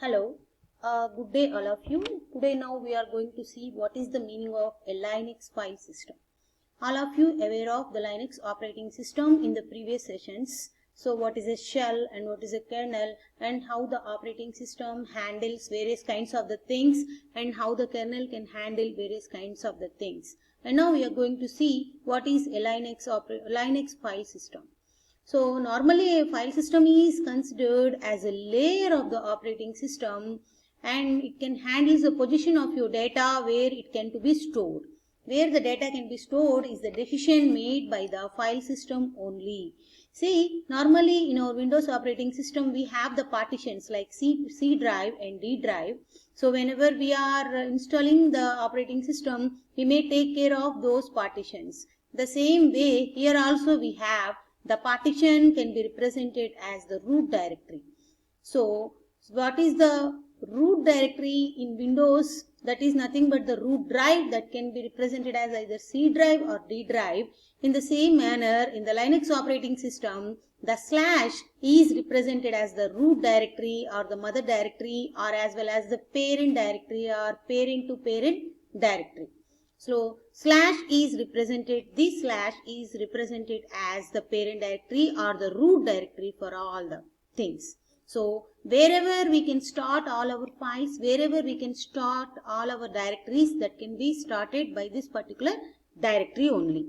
Hello, good day all of you. Today now we are going to see what is the meaning of a Linux file system. All of you aware of the Linux operating system in the previous sessions. So what is a shell and what is a kernel and how the operating system handles various kinds of the things and how the kernel can handle various kinds of the things. And now we are going to see what is a Linux file system. So normally a file system is considered as a layer of the operating system and it can handle the position of your data where it can to be stored. Where the data can be stored is the decision made by the file system only. See, normally in our Windows operating system we have the partitions like C drive and D drive. So whenever we are installing the operating system, we may take care of those partitions. The same way here also we have the partition can be represented as the root directory. So what is the root directory in Windows? That is nothing but the root drive that can be represented as either C drive or D drive. In the same manner, in the Linux operating system, the slash is represented as the root directory or the mother directory or as well as the parent directory or parent to parent directory. So slash is represented, this slash is represented as the parent directory or the root directory for all the things. So wherever we can start all our files, wherever we can start all our directories, that can be started by this particular directory only.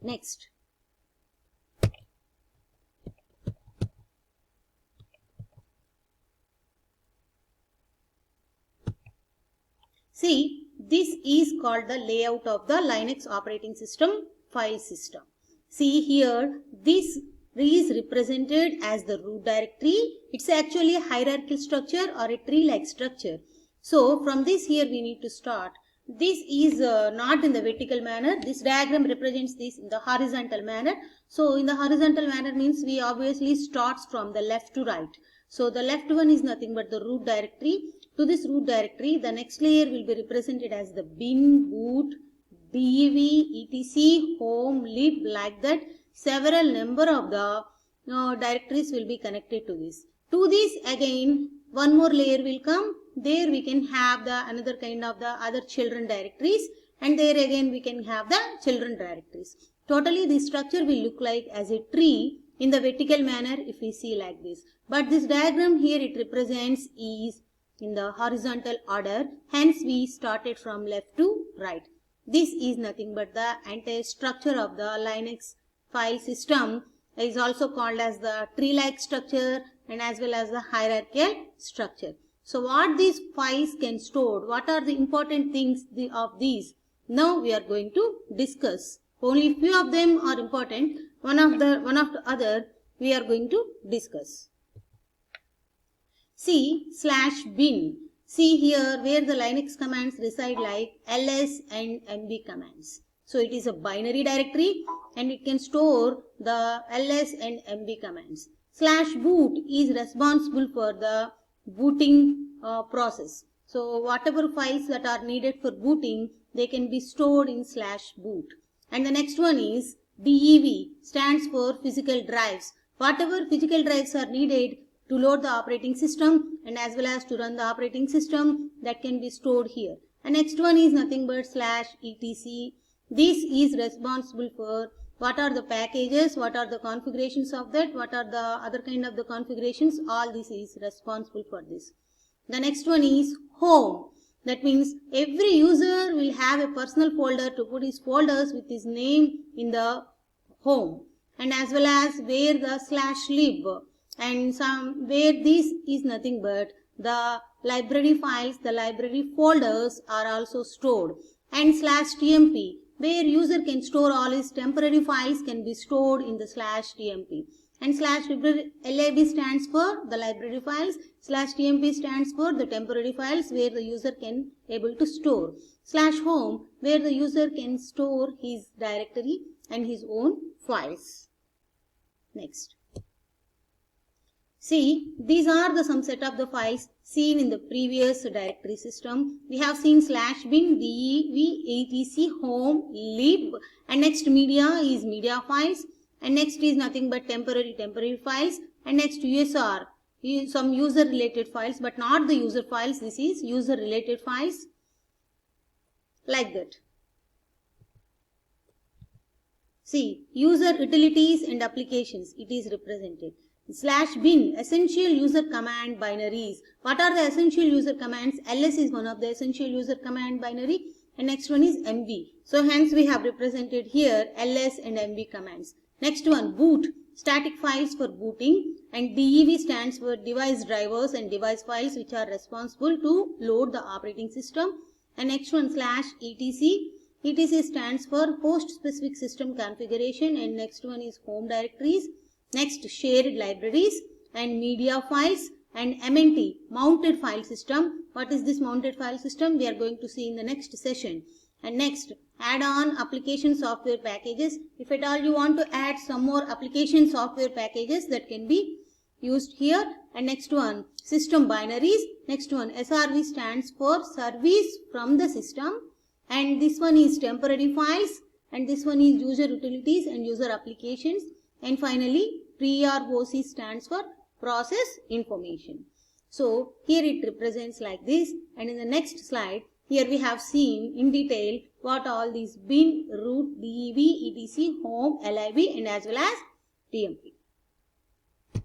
Next. See, this is called the layout of the Linux operating system file system. See here, this is represented as the root directory. It's actually a hierarchical structure or a tree-like structure. So from this here we need to start. This is not in the vertical manner. This diagram represents this in the horizontal manner. So in the horizontal manner means we obviously starts from the left to right. So the left one is nothing but the root directory. To this root directory, the next layer will be represented as the bin, boot, dev, etc, home, lib, like that. Several number of the directories will be connected to this. To this again, one more layer will come. There we can have the another kind of the other children directories, and there again we can have the children directories. Totally this structure will look like as a tree in the vertical manner if we see like this. But this diagram here it represents is in the horizontal order, hence we started from left to right. This is nothing but the entire structure of the Linux file system, is also called as the tree-like structure and as well as the hierarchical structure. So what these files can store, what are the important things of these? Now we are going to discuss. Only few of them are important, one of the other we are going to discuss. See /bin. See here where the Linux commands reside like ls and mb commands. So it is a binary directory and it can store the ls and mb commands. /boot is responsible for the booting process. So whatever files that are needed for booting, they can be stored in /boot. And the next one is DEV, stands for physical drives. Whatever physical drives are needed to load the operating system and as well as to run the operating system, that can be stored here. And next one is nothing but /etc. This is responsible for what are the packages, what are the configurations of that, what are the other kind of the configurations, all this is responsible for this. The next one is home. That means every user will have a personal folder to put his folders with his name in the home, and as well as where the /lib, and where this is nothing but the library files, the library folders are also stored, and /tmp, where user can store all his temporary files can be stored in the /tmp. And /lib stands for the library files, /tmp stands for the temporary files where the user can able to store, /home where the user can store his directory and his own files. Next. See, these are the some set of the files seen in the previous directory system. We have seen /bin, dev, etc, home, lib, and next media is media files, and next is nothing but temporary files, and next USR, some user related files, but not the user files. This is user related files, like that. See, user utilities and applications, it is represented. /bin, essential user command binaries. What are the essential user commands? ls is one of the essential user command binary, and next one is mv. So hence we have represented here ls and mv commands. Next one, boot, static files for booting, and dev stands for device drivers and device files which are responsible to load the operating system. And next one, /etc. etc stands for host specific system configuration, and next one is home directories. Next, shared libraries and media files, and MNT, mounted file system. What is this mounted file system? We are going to see in the next session. And next, add-on application software packages. If at all you want to add some more application software packages, that can be used here. And next one, system binaries. Next one, SRV stands for service from the system. And this one is temporary files, and this one is user utilities and user applications. And finally, PROC stands for process information. So here it represents like this, and in the next slide, here we have seen in detail what all these bin, root, dev, etc, home, lib, and as well as tmp.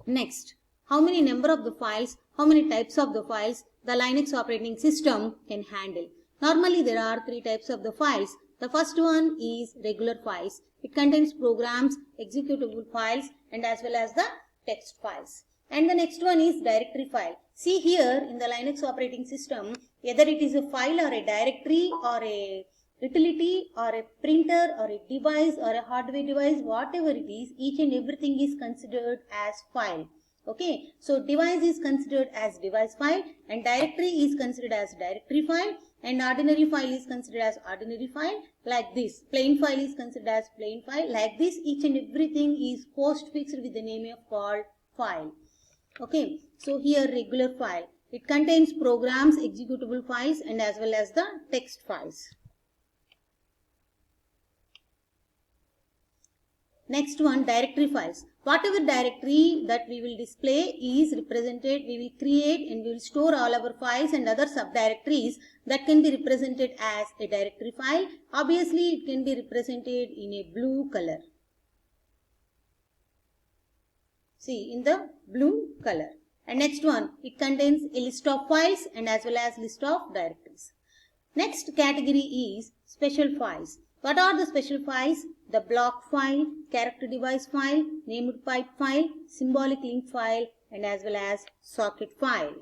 Next, how many number of the files, how many types of the files the Linux operating system can handle? Normally there are 3 types of the files. The first one is regular files. It contains programs, executable files, and as well as the text files. And the next one is directory file. See here in the Linux operating system, whether it is a file or a directory or a utility or a printer or a device or a hardware device, whatever it is, each and everything is considered as file. Okay, so device is considered as device file, and directory is considered as directory file, and ordinary file is considered as ordinary file, like this. Plain file is considered as plain file, like this. Each and everything is postfixed with the name of called file. Okay, so here regular file. It contains programs, executable files, and as well as the text files. Next one, directory files. Whatever directory that we will display is represented, we will create and we will store all our files and other subdirectories that can be represented as a directory file. Obviously, it can be represented in a blue color. See, in the blue color. And next one, it contains a list of files and as well as list of directories. Next category is special files. What are the special files? The block file, character device file, named pipe file, symbolic link file, and as well as socket file.